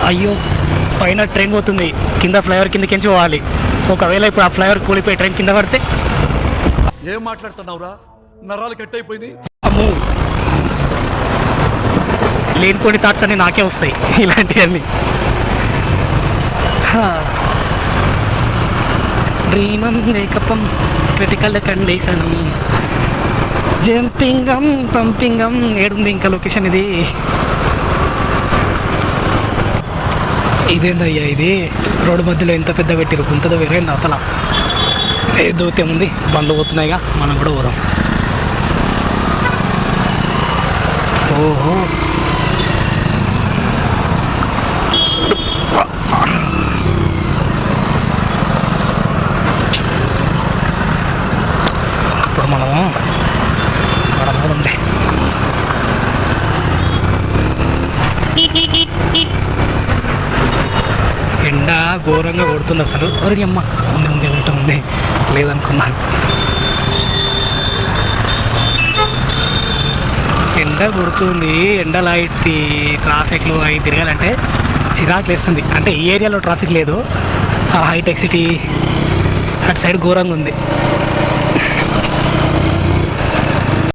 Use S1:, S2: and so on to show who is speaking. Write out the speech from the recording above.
S1: అయ్యో పైన ట్రైన్ పోతుంది, కింద ఫ్లైఓవర్ కిందకించి పోవాలి. ఒకవేళ ఇప్పుడు ఆ ఫ్లైఓవర్ కూలిపోయి ట్రైన్ కింద పడితే?
S2: ఏం మాట్లాడుతున్నావురా, నరాలు కట్ అయిపోయింది.
S1: అమ్మో, లేనిపోని థాట్స్ అన్ని నాకే వస్తాయి ఇలాంటివన్నీ. డ్రీమం మేకపం క్రిటికల్ కండిషన్ జంపింగం పంపింగం. ఏడుంది ఇంకా లొకేషన్ ఇది? ఇదేందయ్యా ఇది? రోడ్డు మధ్యలో ఎంత పెద్ద పెట్టిరు, గుంతదో వేరే అవతల ఏ దూత్యం ఉంది. బండ్లు పోతున్నాయిగా, మనం కూడా పోదాం. ఓహో, ఇప్పుడు మనము పోదాంలే. ఎండ ఘోరంగా కొడుతుంది అసలు. ఒరి అమ్మ, ఉంది ఉంది ఉంటుంది లేదనుకున్నా. ఎండ కొడుతుంది, ఎండలో అయితే ట్రాఫిక్లో అవి తిరగాలంటే చిరాకు వేస్తుంది. అంటే ఈ ఏరియాలో ట్రాఫిక్ లేదు, ఆ హైటెక్ సిటీ అటు సైడ్ ఘోరంగా ఉంది.